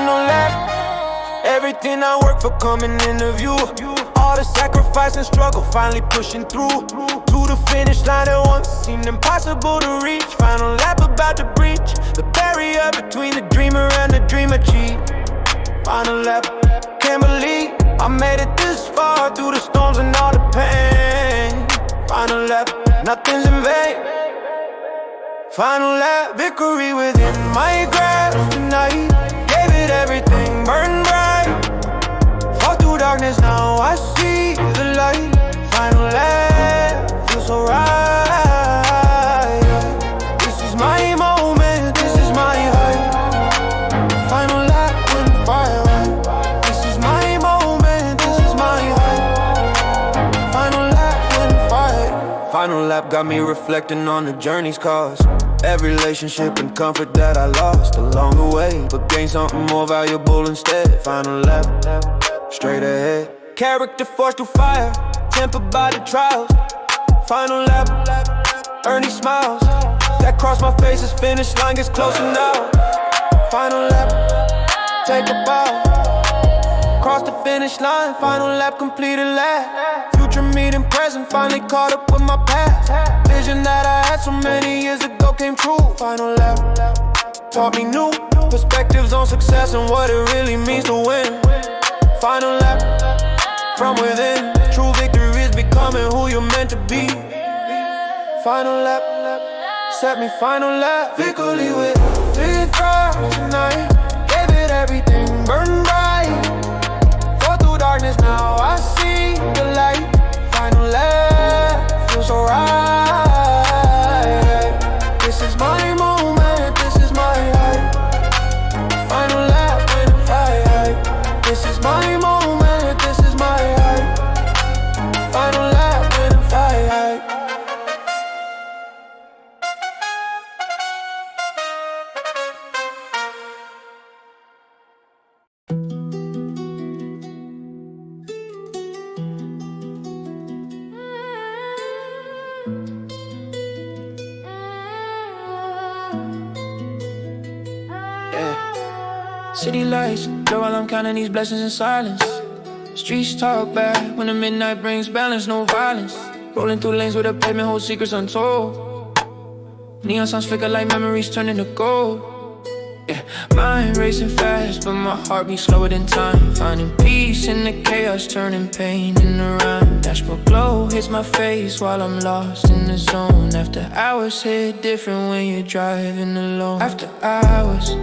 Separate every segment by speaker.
Speaker 1: final lap. Everything I work for coming into view. All the sacrifice and struggle finally pushing through. To the finish line that once seemed impossible to reach. Final lap about to breach the barrier between the dreamer and the dream achieved. Final lap, can't believe I made it this far through the storms and all the pain. Final lap, nothing's in vain. Final lap, victory within my grasp tonight. Gave it everything, burned bright. Fought through darkness, now I see the light. Final lap, feels so right. This is my moment, this is my height. Final lap in the fire. This is my moment, this is my height. Final lap in the fire. Final lap got me reflecting on the journey's cost. Every relationship and comfort that I lost along the way, but gained something more valuable instead. Final lap, straight ahead. Character forged through fire, tempered by the trials. Final lap, earn these smiles. That cross my face is finished line gets closer now. Final lap, take a bow. Cross the finish line, final lap completed last. Future meeting present, finally caught up with my past. Vision that I had so many years ago came true. Final lap, taught me new perspectives on success and what it really means to win. Final lap, from within. True victory is becoming who you're meant to be. Final lap, set me final lap. Victory with fifth drive tonight. Gave it everything, burned bright. Fought through darkness, now I see the light. Final lap, feels so right. This is my moment, this is my height. Final lap in the fire. This is my moment, this is my height. Final lap in the fire.
Speaker 2: City lights glow while I'm counting these blessings in silence. Streets talk back when the midnight brings balance, no violence. Rolling through lanes where the pavement holds secrets untold. Neon signs flicker like memories turning to gold. Yeah, mind racing fast, but my heart beats slower than time. Finding peace in the chaos, turning pain into rhyme. Dashboard glow hits my face while I'm lost in the zone. After hours hit different when you're driving alone. After hours,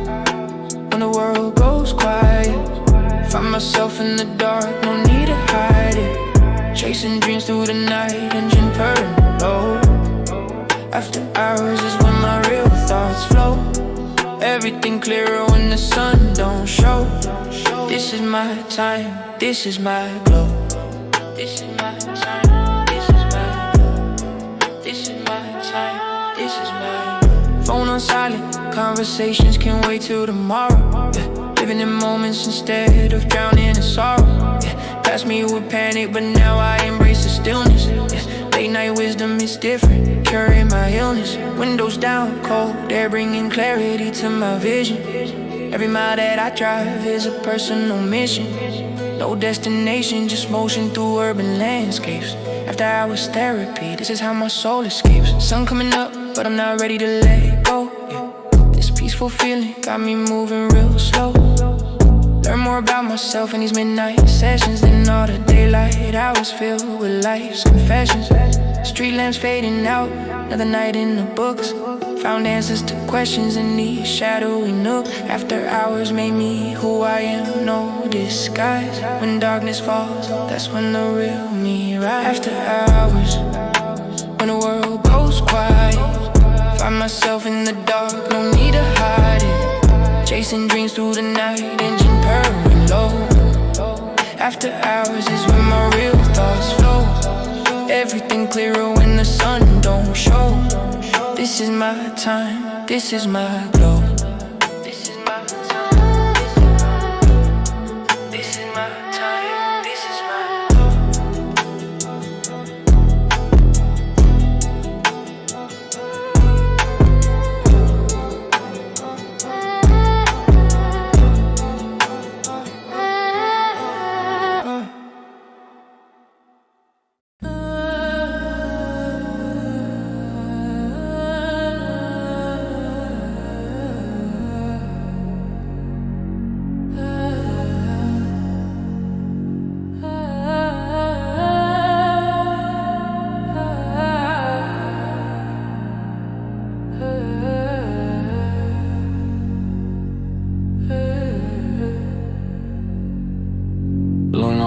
Speaker 2: when the world goes quiet, find myself in the dark, no need to hide it. Chasing dreams through the night, engine purring low. After hours is when my real thoughts flow. Everything clearer when the sun don't show. This is my time, this is my glow. This is my time, this is my glow. This is my time, this is my glow. Phone on silent, conversations can wait till tomorrow. Yeah. Living in moments instead of drowning in sorrow. Yeah. Past me with panic, but now I embrace the stillness. Yeah. Late night wisdom is different, curing my illness. Windows down, cold air bringing clarity to my vision. Every mile that I drive is a personal mission. No destination, just motion through urban landscapes. After hours therapy, this is how my soul escapes. Sun coming up, but I'm not ready to let it go. Yeah. This peaceful feeling got me moving real slow. Learn more about myself in these midnight sessions than all the daylight hours filled with life's confessions. Street lamps fading out, another night in the books. Found answers to questions in these shadowy nooks. After hours made me who I am, no disguise. When darkness falls, that's when the real me rises. After hours, when the world goes quiet, find myself in the dark, no need to hide it. Chasing dreams through the night, engine purring low. After hours is when my real thoughts flow. Everything clearer when the sun don't show. This is my time, this is my glow. This is my time, this is my time, this is my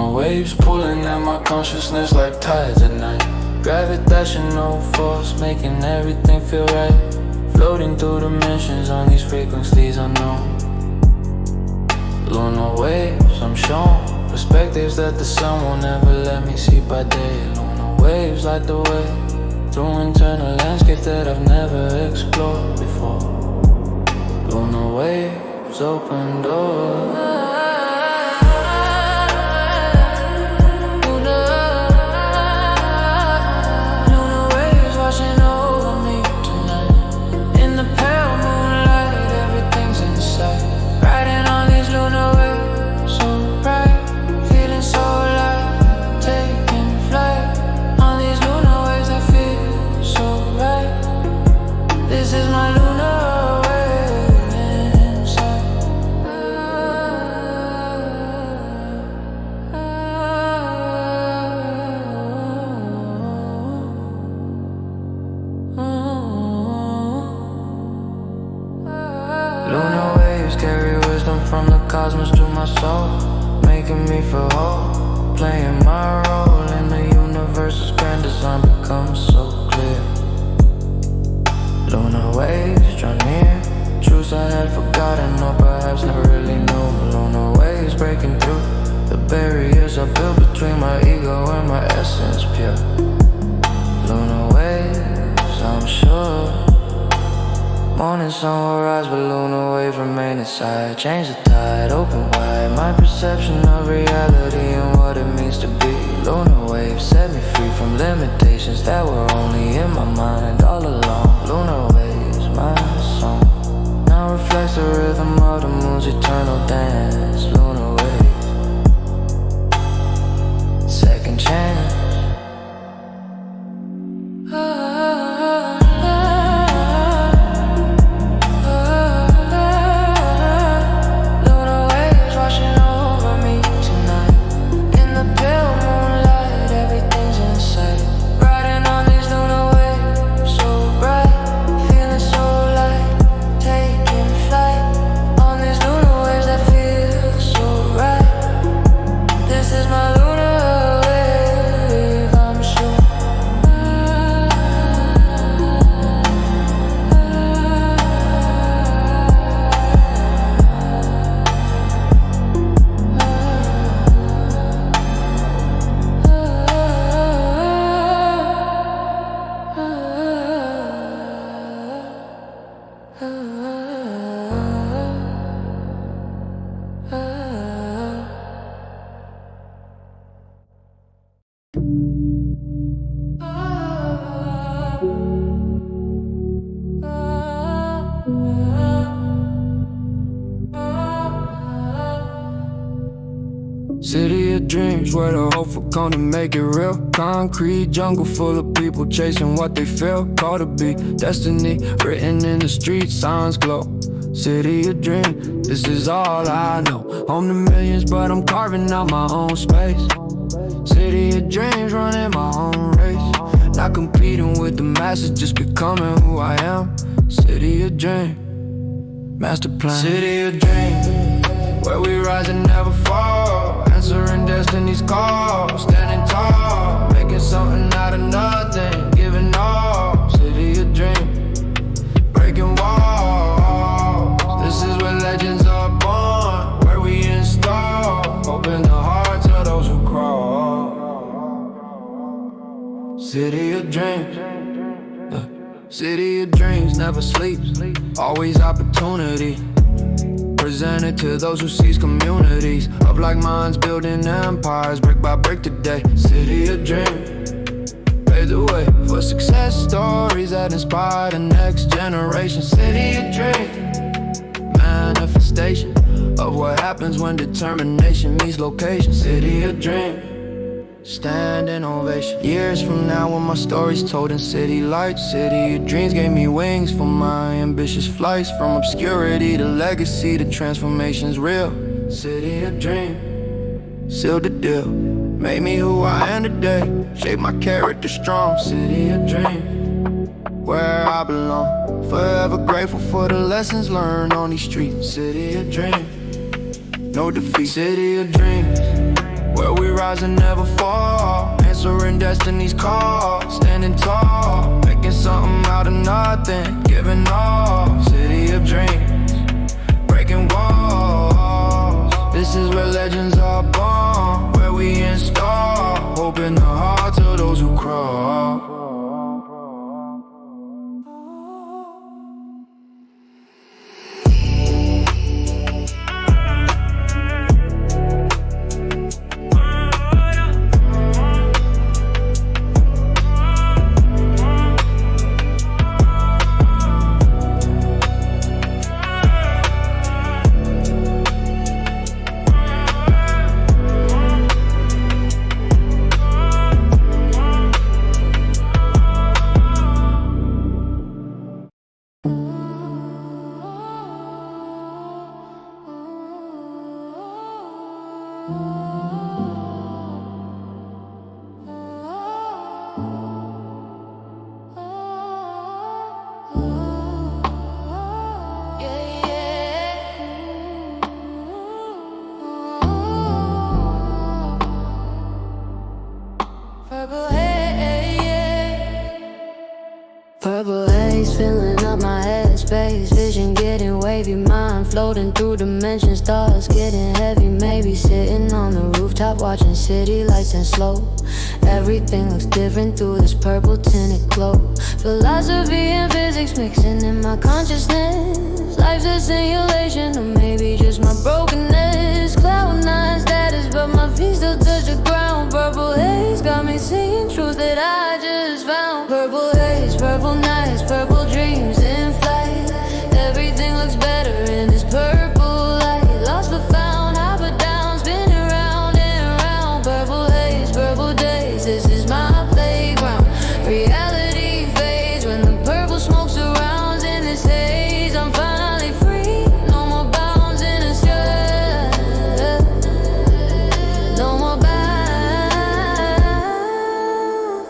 Speaker 2: Lunar waves pulling at my consciousness like tides at night. Gravitational force making everything feel right. Floating through dimensions on these frequencies unknown. Lunar waves, I'm shown perspectives that the sun will never let me see by day. Lunar waves light the way through internal landscape that I've never explored before. Lunar waves open doors. Lunar waves carry wisdom from the cosmos to my soul, making me feel whole, playing my role in the universe's grand design becomes so clear. Lunar waves draw near, truths I had forgotten or perhaps never really knew. Lunar waves breaking through the barriers I built between my ego and my essence pure. Lunar waves, I'm sure. Morning sun will rise, but lunar waves remain inside. Change the tide, open wide my perception of reality and what it means to be. Lunar waves set me free from limitations that were only in my mind all along. Lunar waves, my song, now reflects the rhythm of the moon's eternal dance. Lunar waves, second chance.
Speaker 3: City of dreams where the hopeful come to make it real. Concrete jungle full of people chasing what they feel. Called to be destiny written in the street, signs glow. City of dreams, this is all I know. Home to millions but I'm carving out my own space. City of dreams, running my own race. Not competing with the masses, just becoming who I am. City of dreams, master plan. City of dreams, where we rise and never fall. Answering destiny's call, standing tall, making something out of nothing, giving all. City of dreams, breaking walls. This is where legends are born, where we install hope in the hearts of those who crawl. City of dreams, city of dreams never sleeps, always opportunity. Presented to those who seize communities of like minds, building empires brick by brick today. City of dreams, pave the way for success stories that inspire the next generation. City of dreams, manifestation of what happens when determination meets location. City of dreams, standing ovation. Years from now when my story's told in city lights. City of dreams gave me wings for my ambitious flights. From obscurity to legacy, the transformation's real. City of dreams, sealed the deal, made me who I am today, shaped my character strong. City of dreams, where I belong, forever grateful for the lessons learned on these streets. City of dreams, no defeat. City of dreams, where we rise and never fall. Answering destiny's call, standing tall, making something out of nothing, giving all. City of dreams, breaking walls. This is where legends are born, where we install hope in the hearts of those who crawl.
Speaker 4: Purple haze filling up my headspace. Vision getting wavy, mind floating through dimensions. Stars getting heavy, maybe sitting on the rooftop watching city lights and slow. Everything looks different through this purple tinted glow. Philosophy and physics mixing in my consciousness. Life's a simulation, or maybe just my brokenness. Cloud nine status, but my feet still touch the ground. Purple haze got me seeing truths that I just found. Purple haze, purple nights, purple dreams in flight. Everything looks better in this purple light. Lost but found, up or down, spinning round and round. Purple haze, purple days, this is my playground. Reality fades when the purple smoke surrounds. In this haze, I'm finally free. No more bounds in the sky. No more bounds.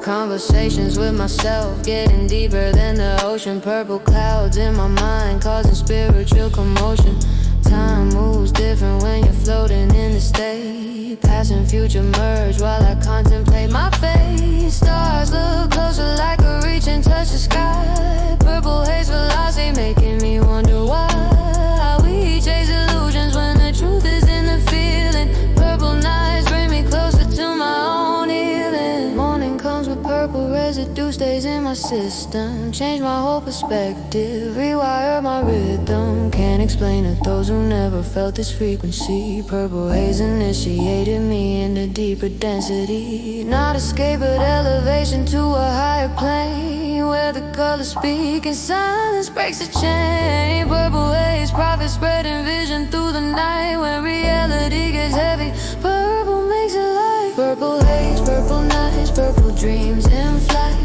Speaker 4: Conversations with myself getting deeper than the ocean. Purple clouds in my mind causing spiritual commotion. Time moves different when you're floating in the state. Past and future merge while I contemplate my fate. Stars look closer like a reach and touch the sky. Purple haze velocity making me wonder why we chase illusions when the truth is in the feeling. Purple nights bring me closer to my own healing. Morning comes with purple residue stays in my system. Change my whole perspective, rewire my rhythm. Can't explain to those who never felt this frequency. Purple haze initiated me into deeper density. Not escape but elevation to a higher plane, where the colors speak and silence breaks the chain. Purple haze, prophets spreading vision through the night. When reality gets heavy, purple makes it light. Purple haze, purple nights, purple dreams in flight.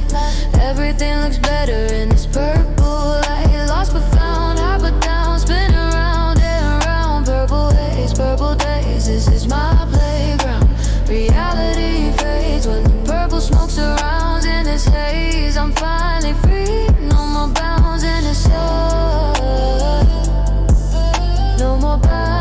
Speaker 4: Everything looks better in this purple light. Lost but found, up or down, spinning round and round. Purple haze, purple days, this is my playground. Reality fades when the purple smoke surrounds. In this haze, I'm finally free. No more bounds in the sun. No more bounds.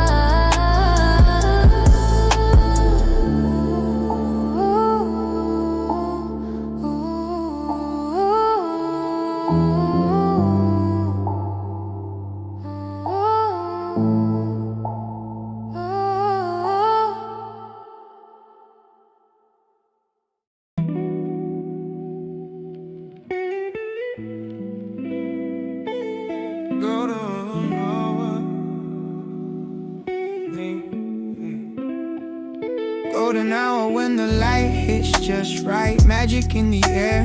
Speaker 2: Golden hour when the light hits just right. Magic in the air.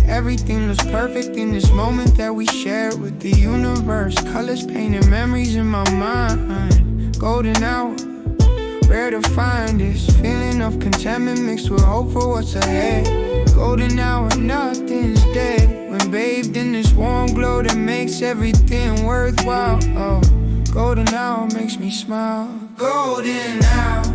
Speaker 2: Everything looks perfect in this moment that we share with the universe. Colors painting memories in my mind. Golden hour, rare to find this feeling of contentment mixed with hope for what's ahead. Golden hour, nothing's dead when bathed in this warm glow that makes everything worthwhile. Oh, golden hour makes me smile. Golden hour,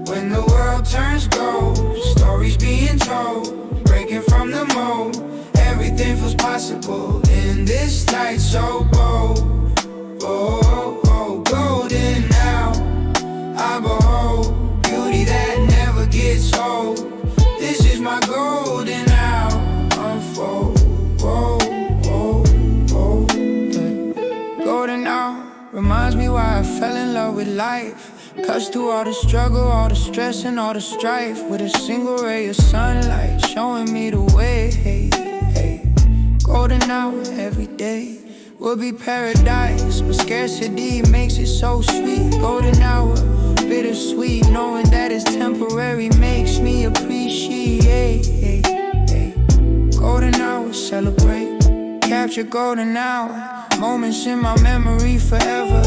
Speaker 2: when the world turns gold, stories being told, breaking from the mold. Everything feels possible in this light so bold. Oh, oh, oh, golden hour, I behold beauty that never gets with life. Cuts through all the struggle, all the stress and all the strife, with a single ray of sunlight showing me the way. Hey, golden hour every day will be paradise, but scarcity makes it so sweet. Golden hour, bittersweet, knowing that it's temporary makes me appreciate. Golden hour, celebrate, capture golden hour, moments in my memory forever.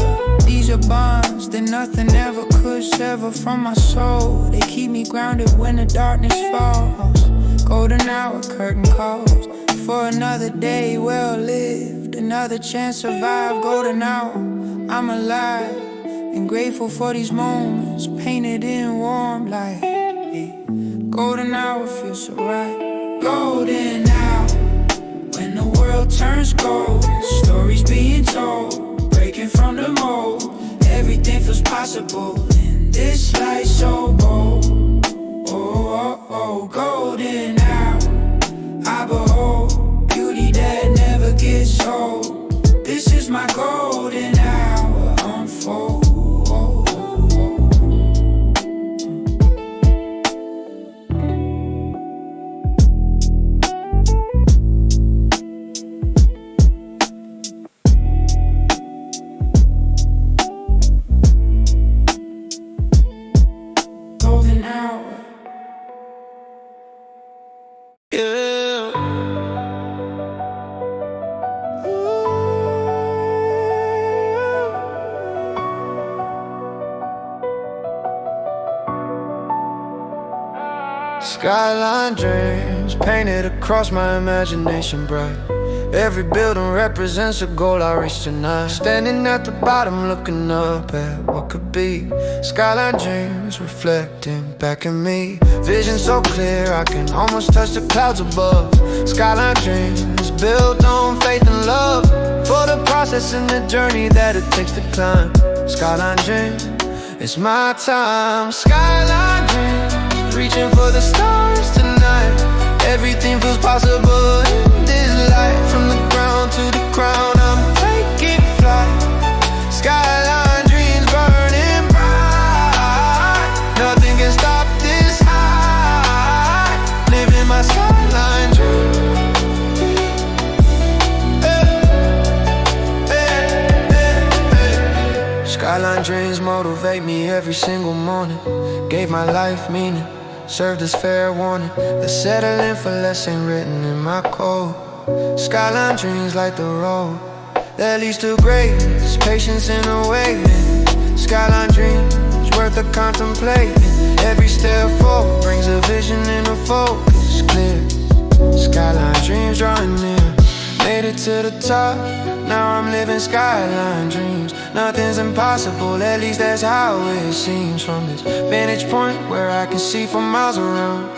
Speaker 2: These are bonds that nothing ever could sever from my soul. They keep me grounded when the darkness falls. Golden hour, curtain calls for another day well lived, another chance survive. Golden hour, I'm alive and grateful for these moments painted in warm light. Golden hour feels so right. Golden hour, when the world turns gold, stories being told, breaking from the mold. Everything feels possible in this light so bold. Oh, golden hour, I behold beauty that never gets old. This is my golden hour, unfold.
Speaker 3: Skyline dreams painted across my imagination bright. Every building represents a goal I reach tonight. Standing at the bottom looking up at what could be. Skyline dreams reflecting back at me. Vision so clear I can almost touch the clouds above. Skyline dreams built on faith and love, for the process and the journey that it takes to climb. Skyline dreams, it's my time. Skyline dreams, reaching for the stars tonight. Everything feels possible in this life. From the ground to the crown, I'm taking flight. Skyline dreams burning bright. Nothing can stop this high. Living my skyline dream. Skyline dreams motivate me every single morning. Gave my life meaning, served as fair warning. The settling for less ain't written in my code. Skyline dreams like the road that leads to greatness, patience in the waiting. Skyline dreams worth the contemplating. Every step forward brings a vision and a focus clear. Skyline dreams drawing near. Made it to the top, now I'm living skyline dreams. Nothing's impossible, at least that's how it seems. From this vantage point where I can see for miles around.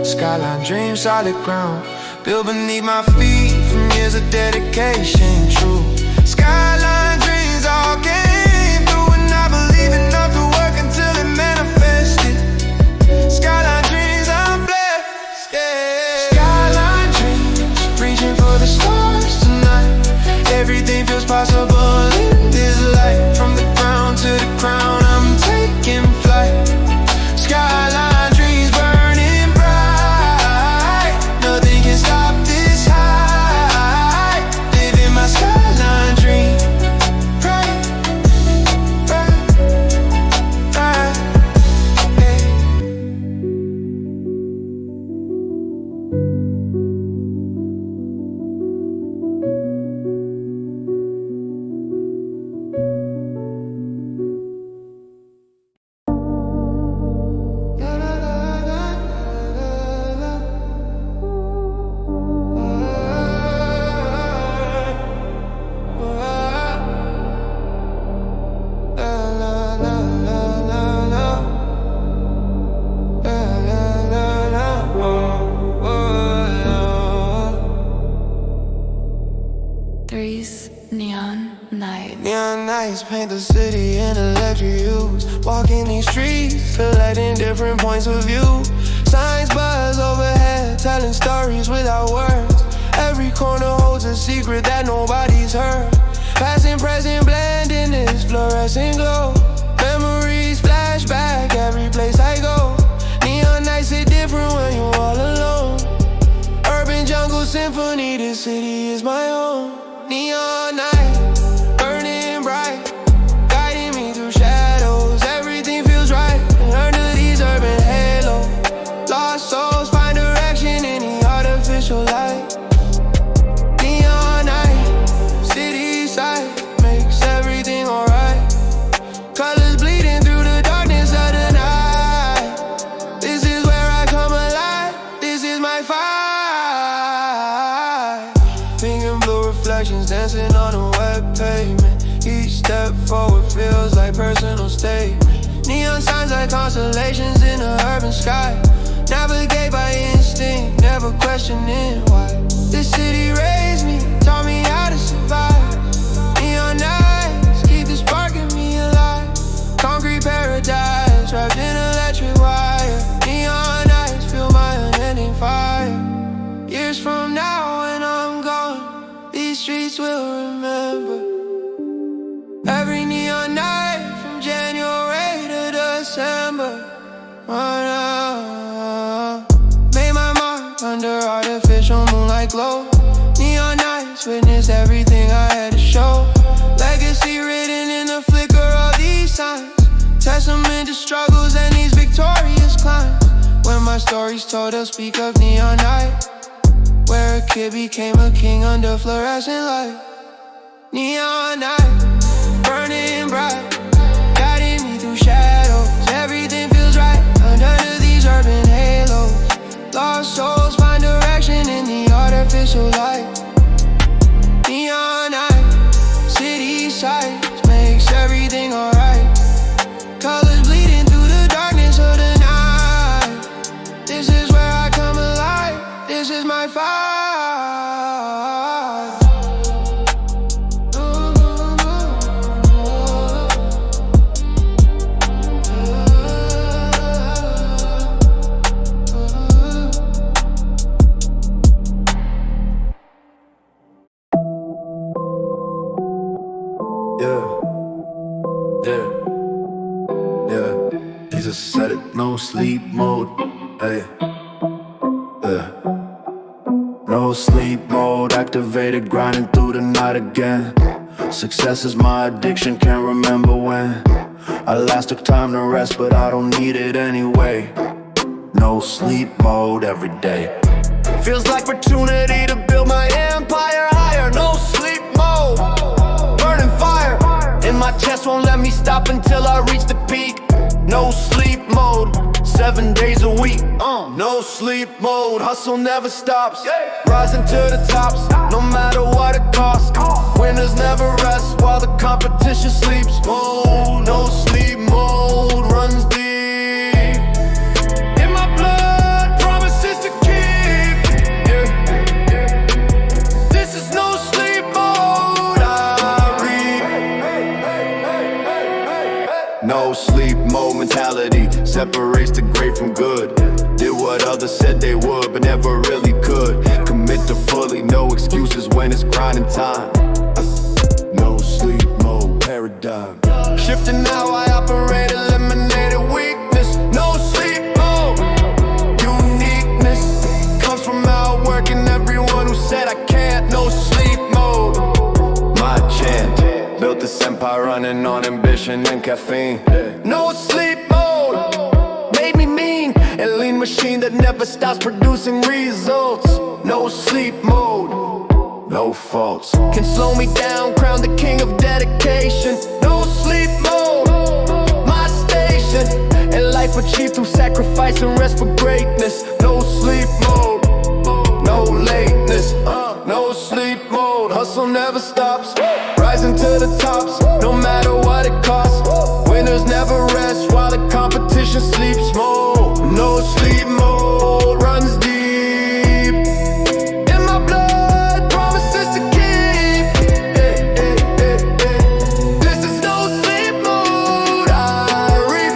Speaker 3: Skyline dreams, solid ground, built beneath my feet from years of dedication. True skyline dreams all came through, and I believe enough to work until it manifested. Skyline dreams, I'm blessed, yeah. Skyline dreams, reaching for the stars tonight. Everything feels possible in this life. From the ground to the crown, I'm taking flight. Skyline dreams burning bright. Nothing can stop this high. Living my skyline dream. Right, hey.
Speaker 4: Three's neon night.
Speaker 3: Neon nights paint the city in electric hues. Walking these streets, collecting different points of view. Signs buzz overhead, telling stories without words. Every corner holds a secret that nobody's heard. Past and present blend in this fluorescent glow.
Speaker 2: for what feels like personal statement. Neon signs like constellations in the urban sky. Navigate by instinct, never questioning why. This city raised me, taught me how to survive. Neon eyes keep the spark in me alive. Concrete paradise wrapped in electric wire. Neon eyes feel my unending fire. Years from now when I'm gone, these streets will remember every neon night from January to December. Made my mark under artificial moonlight glow. Neon nights witnessed everything I had to show. Legacy written in the flicker of these signs. Testament to struggles and these victorious climbs. When my story's told, they'll speak of neon night, where a kid became a king under fluorescent light. Neon night, burning bright, guiding me through shadows. Everything feels right under these urban halos. Lost souls find direction in the artificial light. Neon night, city sights makes everything alright. Colors bleeding through the darkness of the night. This is where I come alive. This is my fight.
Speaker 5: Set it, no sleep mode, hey, yeah. No sleep mode, activated, grinding through the night again. Success is my addiction, can't remember when. I last took time to rest, but I don't need it anyway. No sleep mode every day. Feels like opportunity to build my empire higher. No sleep mode, burning fire in my chest, won't let me stop until I reach the peak. No sleep mode, 7 days a week. No sleep mode, hustle never stops. Rising to the tops, no matter what it costs. Winners never rest while the competition sleeps. No sleep mode runs deep in my blood, promises to keep. This is no sleep mode, I read. No sleep mode mentality separates the great from good. Did what others said they would, but never really could. Commit to fully, no excuses when it's grinding time. No sleep mode paradigm. Shifting how I operate, eliminated weakness. No sleep mode, uniqueness comes from outworking everyone who said I can't. No sleep mode, my chant. Built this empire running on ambition and caffeine. No sleep mode, made me mean. A lean machine that never stops producing results. No sleep mode, no faults can slow me down, crown the king of dedication. No sleep mode, my station. And life achieved through sacrifice and rest for greatness. No sleep mode, no lateness. No sleep mode, hustle never stops. Rising to the tops, no matter what it costs. Winners never rest while the competition sleeps. No sleep mode runs deep in my blood, promises to keep. This is no sleep mode, I reap.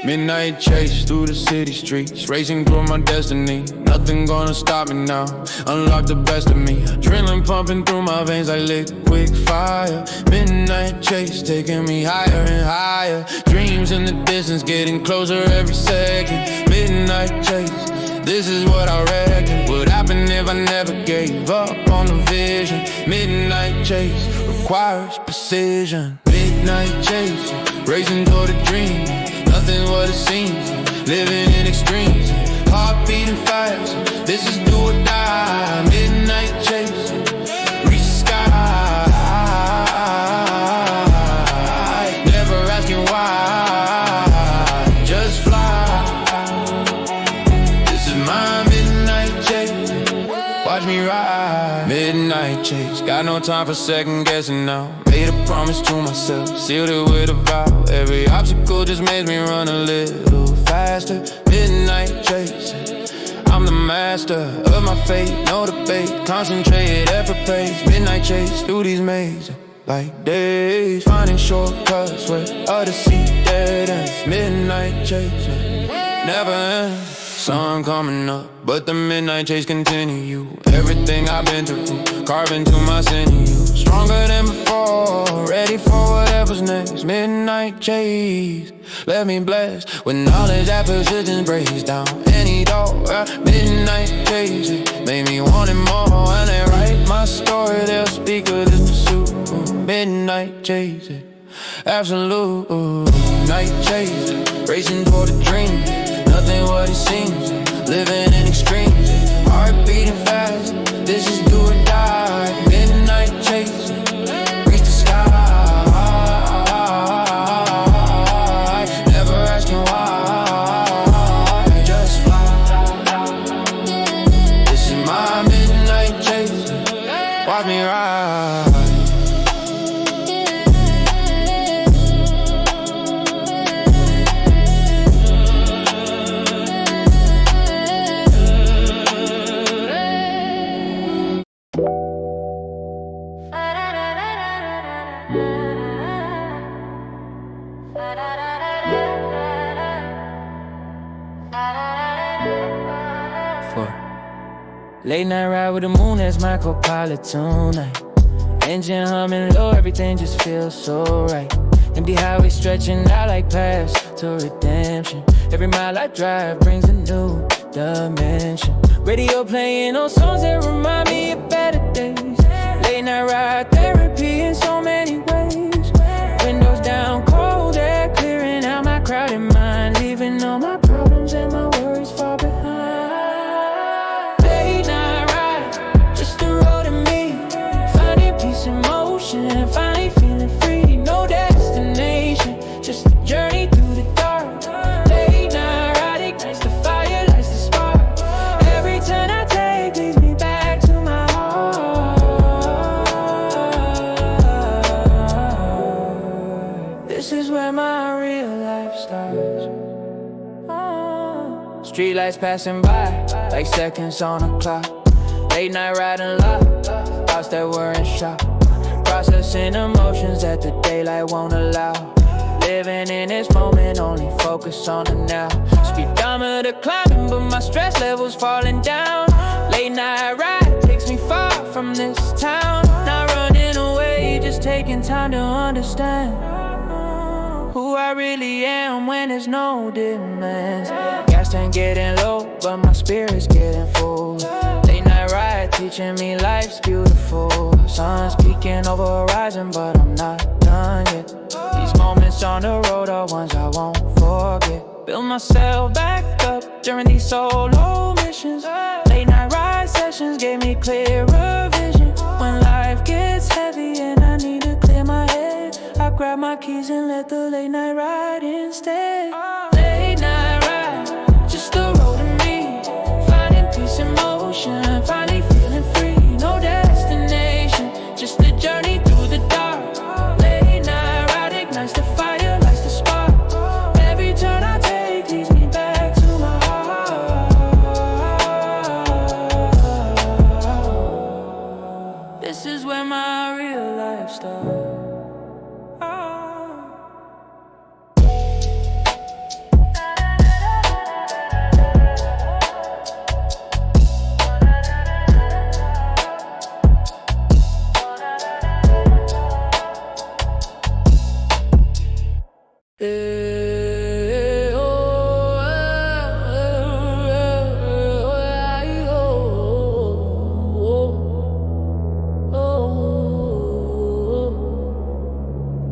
Speaker 2: Midnight chase through the city streets, racing toward my destiny. Nothing gonna stop me now, unlock the best of me. Adrenaline pumping through my veins like liquid fire. Midnight chase taking me higher and higher. Dreams in the distance getting closer every second. Midnight chase, this is what I reckon would happen if I never gave up on the vision. Midnight chase requires precision. Midnight chase, racing toward a dream. Nothing what it seems, living in extremes. Heart beating fast, this is do or die. Midnight chase, reach the sky. days. Got no time for second guessing now. Made a promise to myself, sealed it with a vow. Every obstacle just makes me run a little faster. Midnight chasing, I'm the master of my fate, no debate. Concentrated effort praise, midnight chase through these mazes like days. Finding shortcuts where others see dead ends. Midnight chasing, never ends. Sun coming up, but the midnight chase continue. Everything I've been through, carved into my sinews. Stronger than before, ready for whatever's next. Midnight chase, let me bless with knowledge that persistence breaks down any door. Midnight chase, it made me want it more. When they write my story, they'll speak of this pursuit. Midnight chase, it absolute night chase, racing toward a dream. Nothing what it seems, living in extremes. Heart beating fast, this is do or die. Midnight chase, reach the sky. Never asking why, just fly. This is my midnight chase, watch me ride. Late night ride with the moon, that's my co-pilot tonight. Engine humming low, everything just feels so right. Empty highway stretching out like paths to redemption. Every mile I drive brings a new dimension. Radio playing on songs that remind me of better days. Late night ride therapy in so many ways. Windows down, cold air clearing out my crowded mind, leaving all my problems and my worries far behind. Finally feeling free, no destination, just a journey through the dark. Late night ride ignites the fire, lights the spark. Every turn I take leads me back to my heart. This is where my real life starts. Street lights passing by like seconds on a clock. Late night riding loud, thoughts that were in shock. Processing emotions that the daylight won't allow. Living in this moment, only focus on the now. Speedometer climbing, but my stress levels falling down. Late night ride takes me far from this town. Not running away, just taking time to understand who I really am when there's no demands. Gas tank getting low, but my spirit's getting full. Late night ride teaching me life's beautiful. Sun's peeking over horizon, but I'm not done yet. These moments on the road are ones I won't forget. Build myself back up during these solo missions. Late night ride sessions gave me clearer vision. When life gets heavy and I need to clear my head, I grab my keys and let the late night ride instead. Late night ride, just the road to me. Finding peace in motion, finally feeling free. No destination, just the journey through the dark. Late night ride ignites the fire, lights the spark. Every turn I take leads me back to my heart. This is where my real life starts.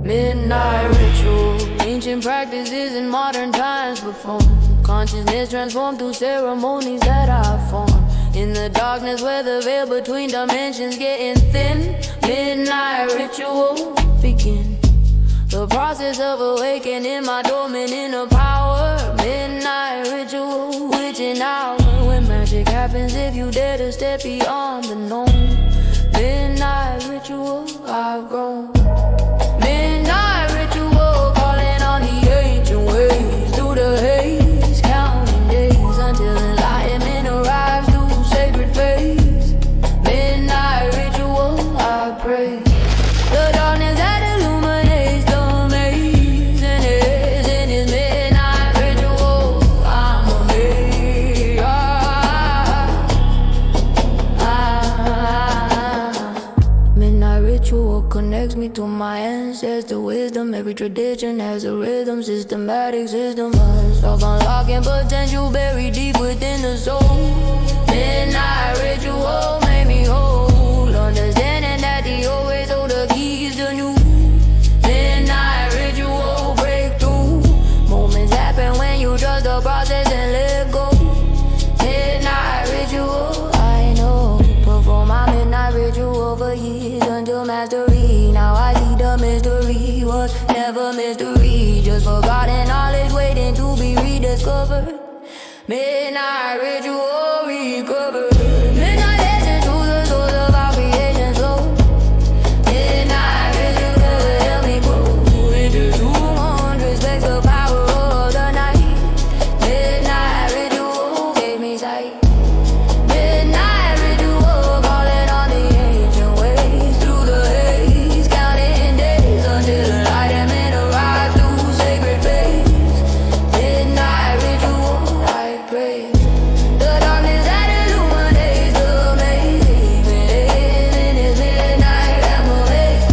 Speaker 4: Midnight ritual, ancient practices in modern times perform. Consciousness transformed through ceremonies that I form. In the darkness where the veil between dimensions getting thin, midnight ritual begin. The process of awakening my dormant inner power. Midnight ritual, witching hour, when magic happens if you dare to step beyond the known. Midnight ritual I've grown. Midnight ritual, calling on the ancient ways. Through the haze, counting days until enlightenment arrives through sacred phase. Midnight ritual, I pray. The darkness that illuminates the maze. And in this midnight ritual, I'm amazed. Midnight ritual connects me to my ancestor wisdom. Every tradition has a rhythm, systematic system. Of unlocking potential buried deep within the soul. Midnight ritual made me whole, understanding that the old ways hold the keys to new. Midnight ritual breakthrough. Moments happen when you trust the process and let go. Midnight ritual, I know. Perform my midnight ritual for years until mastery. Now I see the mystery was never mystery, just forgotten knowledge waiting to be rediscovered. Midnight ritual recovered. Midnight dancing to the source of our creation flow. Midnight ritual help me grow into 200 specs the power of the night. Midnight ritual gave me sight. Midnight ritual calling on the ancient ways. Through the haze, counting days until enlightenment arrives through sacred phase. Midnight ritual, I pray. The darkness that illuminates the maze. In this midnight amazed.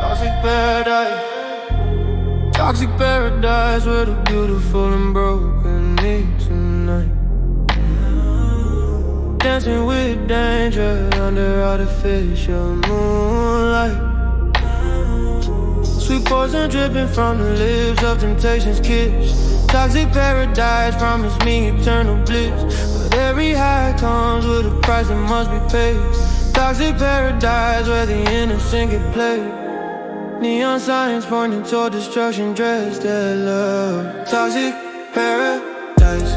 Speaker 2: Toxic paradise. Toxic paradise where the beautiful and broken meet tonight. Dancing with danger under artificial moonlight. Sweet poison dripping from the lips of temptation's kiss. Toxic paradise promised me eternal bliss, but every high comes with a price that must be paid. Toxic paradise where the innocent get played. Neon signs pointing toward destruction dressed as love. Toxic paradise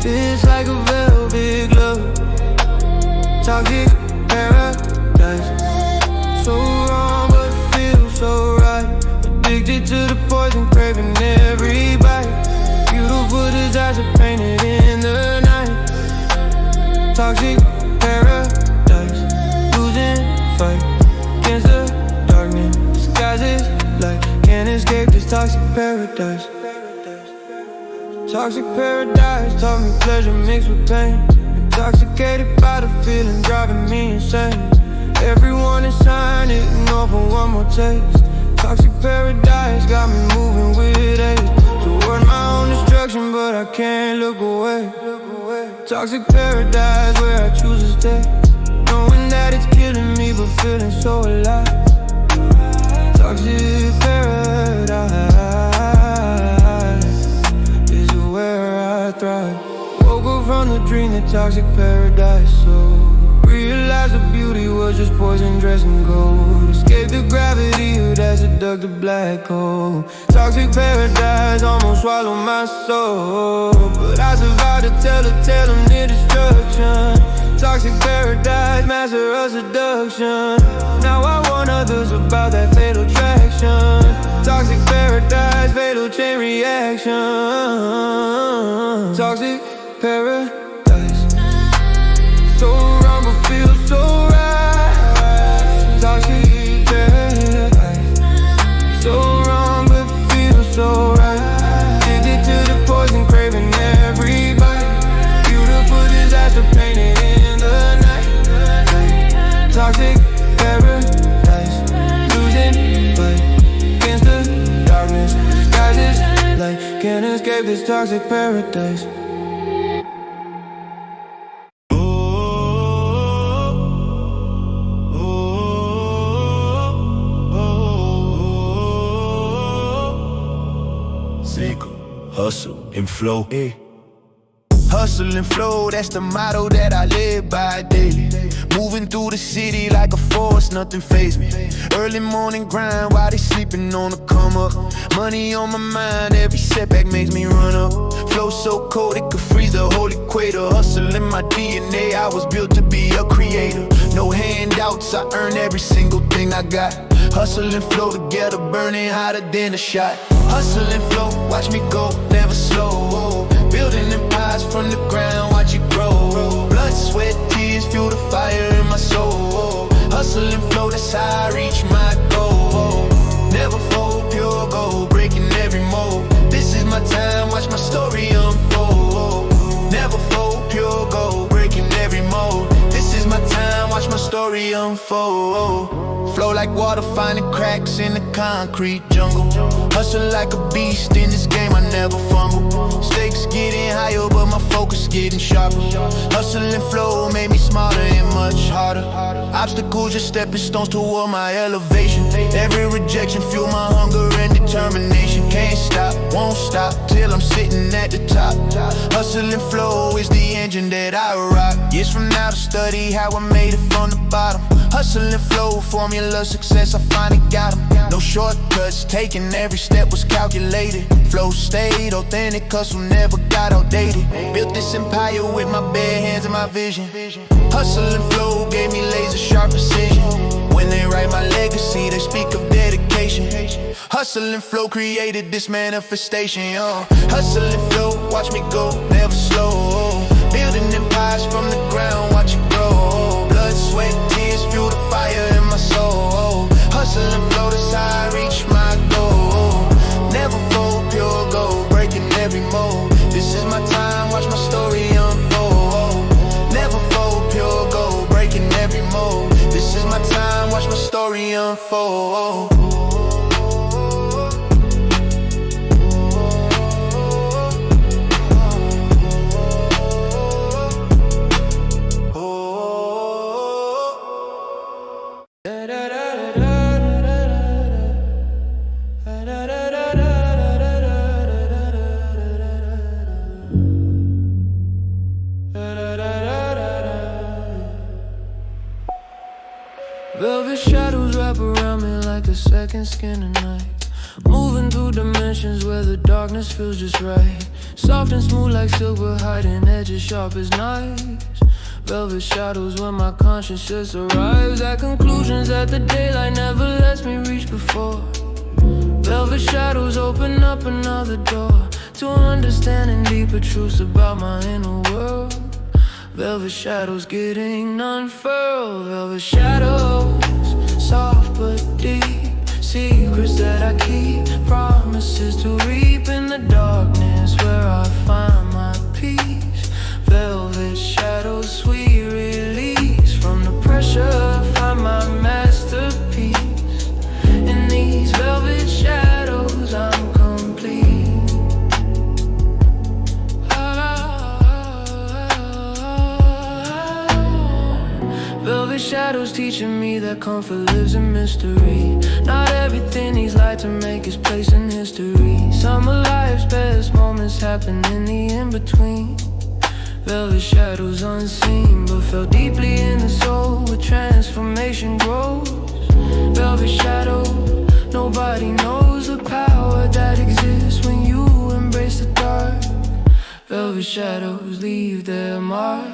Speaker 2: fits like a velvet glove. Toxic paradise, so wrong but feels so right. Addicted to the poison, craving every bite. Beautiful disaster painted in the night. Toxic paradise, losing fight against the darkness. Disguises like can't escape this toxic paradise. Toxic paradise taught me pleasure mixed with pain. Intoxicated by the feeling driving me insane. Everyone is trying to ignore for one more taste. Toxic paradise got me moving with age toward my own destruction, but I can't look away. Toxic paradise where I choose to stay, knowing that it's killing me but feeling so alive. Toxic paradise is where I thrive. Woke up from the dream, the toxic paradise. So realized the beauty was just poison dressed in gold. Escape the gravity of that seductive black hole. Toxic paradise almost swallowed my soul, but I survived to tell a tale of near destruction. Toxic paradise, master of seduction. Now I warn others about that fatal attraction. Toxic paradise, fatal chain reaction. Toxic paradise, so wrong but feels so right. Toxic paradise, so wrong but feels so right. Addicted to the poison, craving every bite. Beautiful disaster painted in the night. Toxic paradise, losing fight against the darkness. Disguises like can't escape this toxic paradise.
Speaker 1: hustle and flow.
Speaker 6: Hustle and flow, that's the motto that I live by daily. Moving through the city like a force, nothing faze me. Early morning grind while they sleeping on the come up. Money on my mind, every setback makes me run up. Flow so cold it could freeze the whole equator. Hustle in my DNA, I was built to be a creator. No handouts, I earn every single thing I got. Hustle and flow together, burning hotter than a shot. Hustle and flow, watch me go, never slow. Building empires from the ground, watch it grow. Blood, sweat, tears, fuel the fire in my soul. Hustle and flow, that's how I reach my goal. Never fold, pure gold, breaking every mold. This is my time, watch my story unfold. Never fold, pure gold, breaking every mold. This is my time, watch my story unfold. Flow like water, finding cracks in the concrete jungle. Hustle like a beast in this game, I never fumble. Stakes getting higher, but my focus getting sharper. Hustle and flow made me smarter and much harder. Obstacles just stepping stones toward my elevation. Every rejection fuel my hunger and determination. Can't stop, won't stop till I'm sitting at the top. Hustle and flow is the engine that I rock. Years from now to study how I made it from the bottom. Hustle and flow, formula success, I finally got 'em. No shortcuts, taking every step was calculated. Flow stayed authentic, hustle never got outdated. Built this empire with my bare hands and my vision. Hustle and flow gave me laser sharp precision. When they write my legacy, they speak of dedication. Hustle and flow created this manifestation, yo. Hustle and flow, watch me go, never slow. Building empires from the ground, watch it grow. Blood, sweat, tears, fuel the fire in my soul. Hustle and flow, that's how I reach my goal. Never fold, pure gold, breaking every mold. This is my time, watch my story unfold. Never fold, pure gold, breaking every mold. This is my time, watch my story unfold.
Speaker 2: Velvet shadows wrap around me like a second skin at night. Moving through dimensions where the darkness feels just right. Soft and smooth like silk, but hiding edges sharp as knives. Velvet shadows when my conscience just arrives at conclusions that the daylight never lets me reach before. Velvet shadows open up another door to understanding deeper truths about my inner world. Velvet shadows getting unfurled. Velvet shadows, soft but deep. Secrets that I keep, promises to reap in the darkness where I find my peace. Velvet shadows, sweet release from the pressure, find my masterpiece. In these velvet shadows, I'm complete. Velvet shadows teaching me that comfort lives in mystery. Not everything needs light to make its place in history. Some of life's best moments happen in the in-between. Velvet shadows unseen, but felt deeply in the soul where transformation grows. Velvet shadow, nobody knows the power that exists when you embrace the dark. Velvet shadows leave their mark.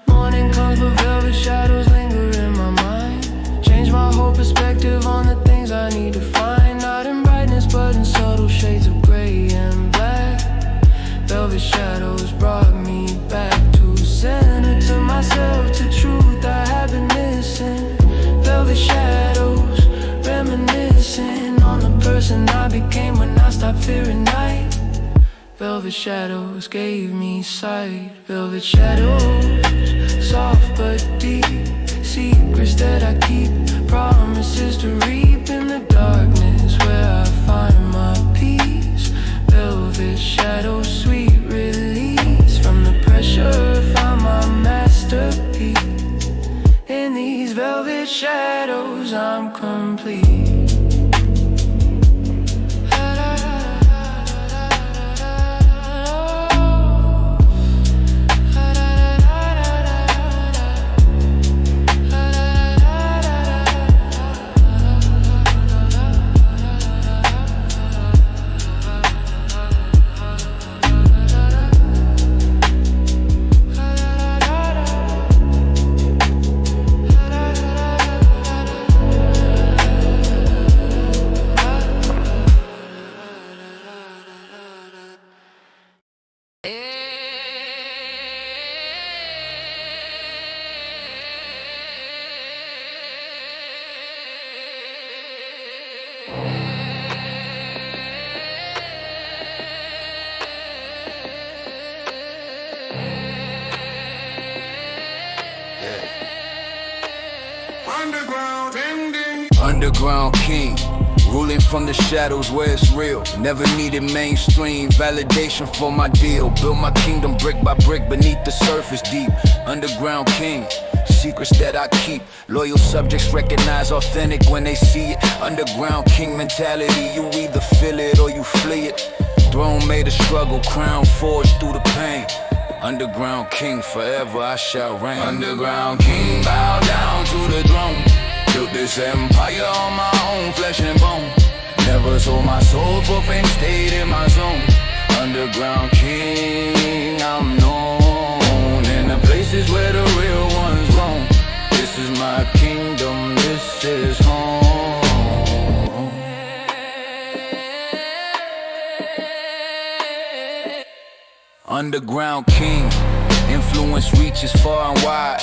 Speaker 2: Morning comes but velvet shadows linger in my mind. Change my whole perspective on the things I need to find. Not in brightness but in subtle shades of gray and black. Velvet shadows brought me back to center, to myself, to truth I have been missing. Velvet shadows reminiscing on the person I became when I stopped fearing night. Velvet shadows gave me sight. Velvet shadows, soft but deep. Secrets that I keep, promises to reap in the darkness where I find my peace. Velvet shadows, sweet release from the pressure, find my masterpiece. In these velvet shadows, I'm complete.
Speaker 3: Underground king, ruling from the shadows where it's real. Never needed mainstream validation for my deal. Built my kingdom brick by brick beneath the surface deep. Underground king, secrets that I keep. Loyal subjects recognize authentic when they see it. Underground king mentality, you either feel it or you flee it. Throne made of struggle, crown forged through the pain. Underground king, forever I shall reign. Underground king, bow down to the throne. Built this empire on my own flesh and bone. Never sold my soul for fame, stayed in my zone. Underground king, I'm known in the places where the real ones roam. This is my kingdom, this is home. Underground king, influence reaches far and wide.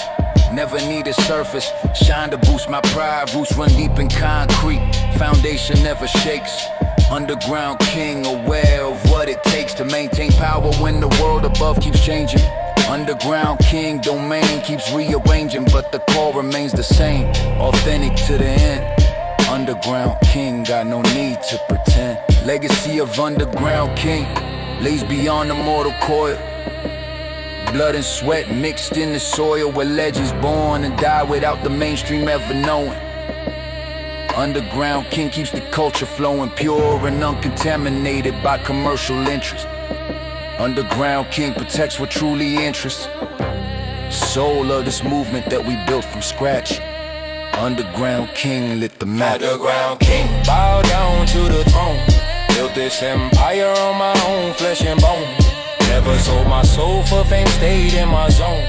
Speaker 3: Never need a surface, shine to boost my pride. Roots run deep in concrete, foundation never shakes. Underground king, aware of what it takes to maintain power when the world above keeps changing. Underground king, domain keeps rearranging, but the core remains the same, authentic to the end. Underground king, got no need to pretend. Legacy of underground king lays beyond the mortal coil. Blood and sweat mixed in the soil where legends born and die without the mainstream ever knowing. Underground king keeps the culture flowing pure and uncontaminated by commercial interest. Underground king protects what truly interests. Soul of this movement that we built from scratch. Underground king lit the match. Underground king, bow down to the throne. Built this empire on my own flesh and bone. Never sold my soul for fame, stayed in my zone.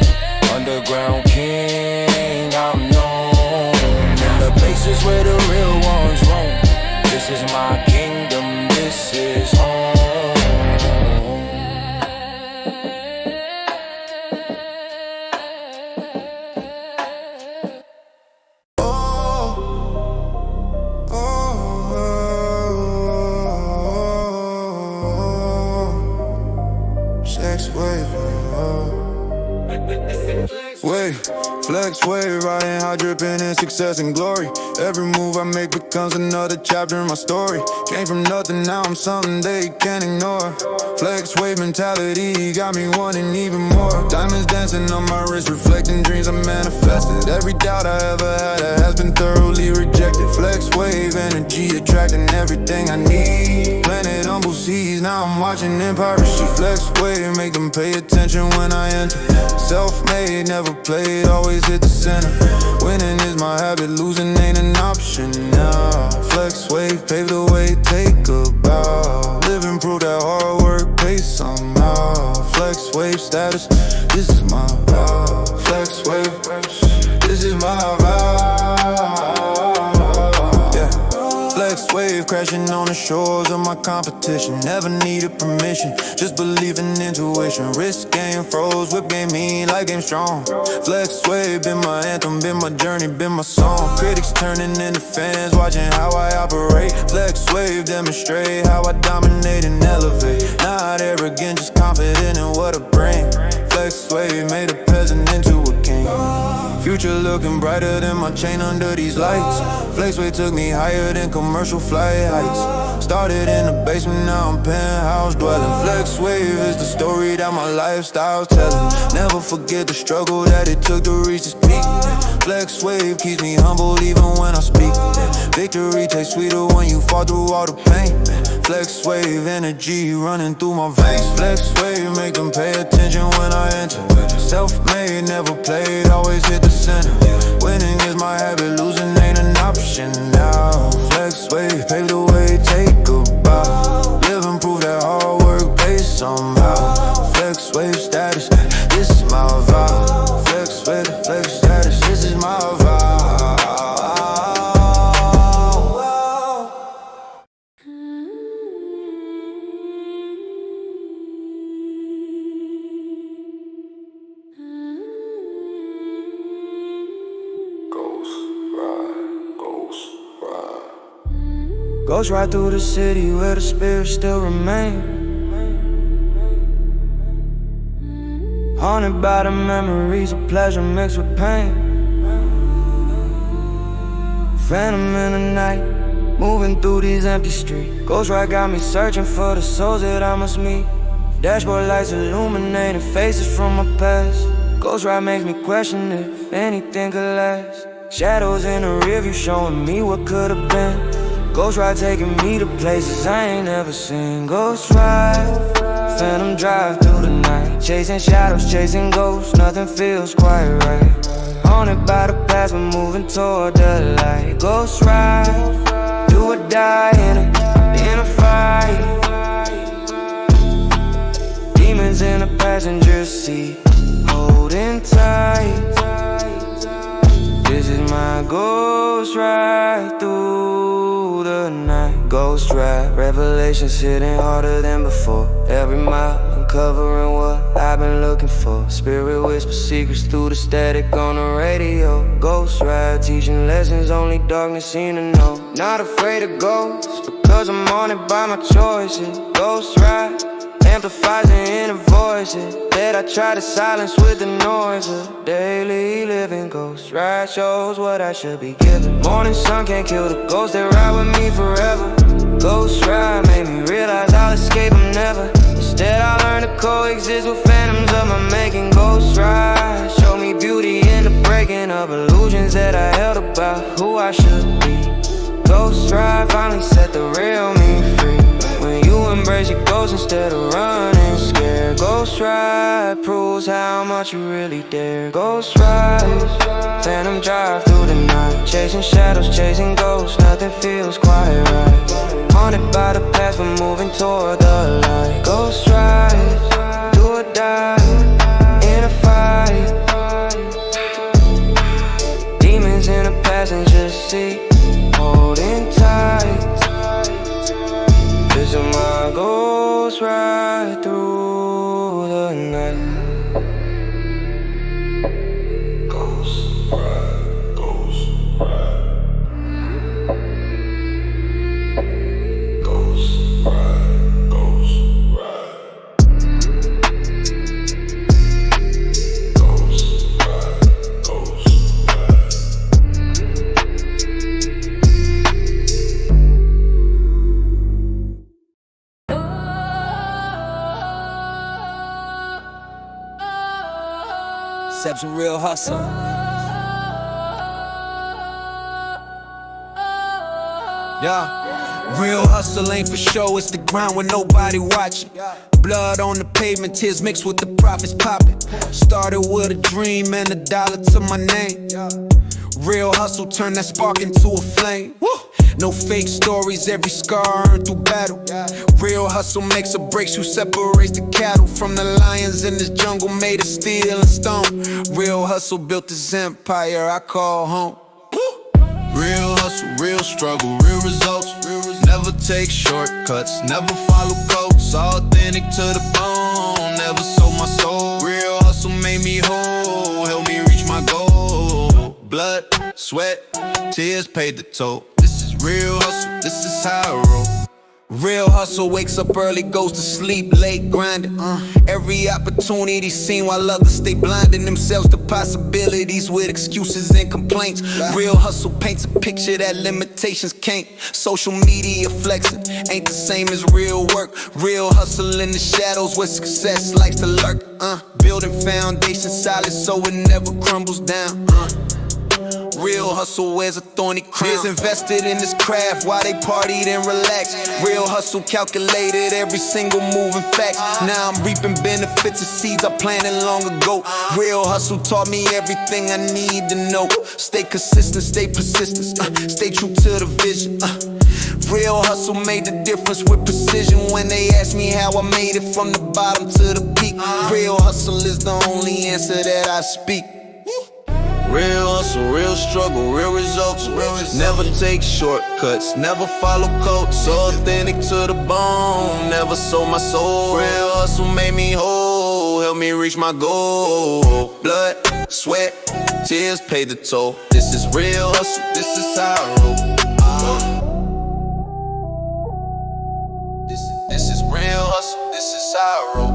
Speaker 3: Underground king, I'm known in the places where the real ones roam. This is my kingdom, this is home.
Speaker 7: Flex wave, riding high, dripping in success and glory. Every move I make becomes another chapter in my story. Came from nothing, now I'm something they can't ignore. Flex wave mentality got me wanting even more. Diamonds dancing on my wrist, reflecting dreams I manifested. Every doubt I ever had has been thoroughly rejected. Flex wave energy attracting everything I need. Planted humble seas, now I'm watching empire sheet. Flex wave, make them pay attention when I enter. Self-made, never played, always hit the center. Winning is my habit, losing ain't an option now. Flex wave, pave the way, take a bow. Live and prove that hard work pays somehow. Flex wave status, this is my vow. Flex wave, this is my vow. Yeah. Flex wave crashing on the shores of my competition. Never needed permission, just believe in intuition. Wrist game froze, whip game mean, like game strong. Flex wave been my anthem, been my journey, been my song. Critics turning into fans, watching how I operate. Flex wave demonstrate how I dominate and elevate. Not arrogant, just confident in what I bring. Flex wave made a peasant into a king. Future looking brighter than my chain under these lights. Flex wave took me higher than commercial flight heights. Started in the basement, now I'm penthouse dwelling. Flex wave is the story that my lifestyle's telling. Never forget the struggle that it took to reach this peak. Flex wave keeps me humble even when I speak. Victory tastes sweeter when you fall through all the pain. Flex wave energy running through my veins. Flex wave make them pay attention when I enter. Self-made, never played, always hit the center. Winning is my habit, losing ain't an option now. Flex wave, pave the way, take a bow. Live and prove that hard work pays somehow. Flex wave status, this is my vow. Flex wave, flex status, this is my vow. Ghost ride through the city where the spirits still remain. Haunted by the memories of pleasure mixed with pain.
Speaker 3: Phantom in the night, moving through these empty streets. Ghost ride got me searching for the souls that I must meet. Dashboard lights illuminating faces from my past. Ghost ride makes me question if anything could last. Shadows in the rearview showing me what could have been. Ghost ride taking me to places I ain't never seen. Ghost ride, phantom drive through the night. Chasing shadows, chasing ghosts, nothing feels quite right. Haunted by the past, we're moving toward the light. Ghost ride, do or die in a fight. Demons in the passenger seat, holding tight. This is my ghost ride through the night. Ghost ride, revelations hitting harder than before. Every mile uncovering what I've been looking for. Spirit whisper secrets through the static on the radio. Ghost ride, teaching lessons only darkness seem to know. Not afraid of ghosts, because I'm on it by my choices. Ghost ride amplifies the inner voices that I try to silence with the noise of daily living. Ghost ride shows what I should be giving. Morning sun can't kill the ghosts that ride with me forever. Ghost ride made me realize I'll escape them never. Instead I learned to coexist with phantoms of my making. Ghost ride showed me beauty in the breaking of illusions that I held about who I should be. Ghost ride finally set the real me free. When you embrace your ghost instead of running scared. Ghost ride proves how much you really dare. Ghost ride, phantom drive through the night. Chasing shadows, chasing ghosts, nothing feels quite right. Haunted by the past, but moving toward the light. Ghost ride, do or die in a fight. Demons in the passenger seat, holding tight. This is my ghost ride through the night. Ghost ride, ghost ride. Ghost ride, ghost ride. Ghost ride, ghost ride.
Speaker 8: Seb's a real hustle.
Speaker 6: Yeah, real hustle ain't for show, it's the grind with nobody watching. Blood on the pavement, tears mixed with the profits popping. Started with a dream and $1 to my name. Real hustle turn that spark into a flame. No fake stories, every scar earned through battle. Real hustle makes or breaks you, separates the cattle from the lions in this jungle made of steel and stone. Real hustle built this empire I call home. Real hustle, real struggle, real results. Never take shortcuts, never follow codes. Authentic to the bone, never sold my soul. Real hustle made me whole, helped me reach my goal. Blood, sweat, tears paid the toll. This is real hustle, this is how I roll. Real hustle wakes up early, goes to sleep late, grinding. Every opportunity seen while others stay blinding themselves to possibilities with excuses and complaints. Real hustle paints a picture that limitations can't. Social media flexing ain't the same as real work. Real hustle in the shadows where success likes to lurk. Building foundation solid so it never crumbles down. Real hustle wears a thorny crown. Years invested in this craft while they partied and relaxed. Real hustle calculated every single move and fact. Now I'm reaping benefits of seeds I planted long ago. Real hustle taught me everything I need to know. Stay consistent, stay persistent, stay true to the vision. Real hustle made the difference with precision. When they ask me how I made it from the bottom to the peak, real hustle is the only answer that I speak. Real hustle, real struggle, real results. Never take shortcuts, never follow codes. So authentic to the bone, never sold my soul. Real hustle made me whole, helped me reach my goal. Blood, sweat, tears paid the toll. This is real hustle, this is how I roll. This is real hustle, this is how I roll.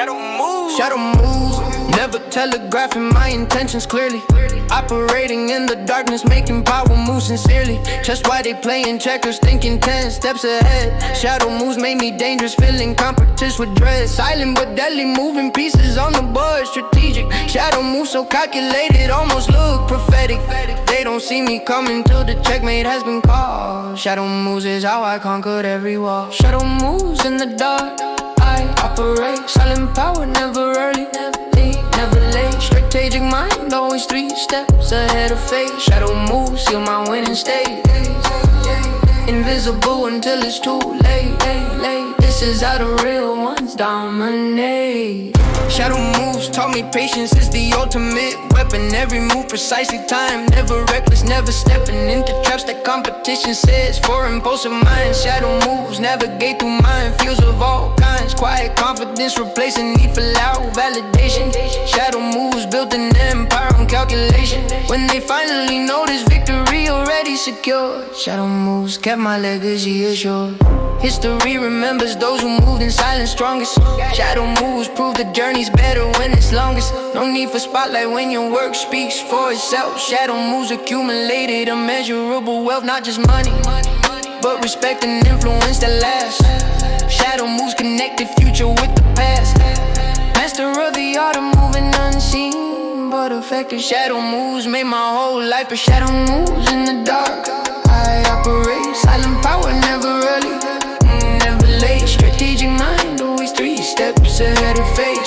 Speaker 2: Shadow moves, never telegraphing my intentions clearly. Operating in the darkness, making power move sincerely. Just why they playing checkers, thinking 10 steps ahead. Shadow moves made me dangerous, feeling competence with dread. Silent but deadly, moving pieces on the board, strategic. Shadow moves so calculated, almost look prophetic. They don't see me coming till the checkmate has been called. Shadow moves is how I conquered every wall. Shadow moves in the dark, I operate. Silent power, never early, never late. Strategic mind, always 3 steps ahead of fate. Shadow moves, seal my winning state. Invisible until it's too late. This is how the real ones dominate. Shadow moves taught me patience is the ultimate weapon. Every move precisely timed, never reckless, never stepping into traps that competition sets for impulsive minds. Shadow moves navigate through minefields of all kinds. Quiet confidence replacing need for loud validation. Shadow moves built an empire on calculation. When they finally notice victory already secured, shadow moves kept my legacy assured. History remembers those who moved in silence strongest. Shadow moves prove the journey's better when it's longest. No need for spotlight when your work speaks for itself. Shadow moves accumulated immeasurable wealth, not just money, but respect and influence that lasts. Shadow moves connected future with the past. Master of the art of moving unseen but effective. Shadow moves made my whole life, but shadow moves in the dark. I operate silent power, never early, never late. Strategic mind, always 3 steps ahead of fate.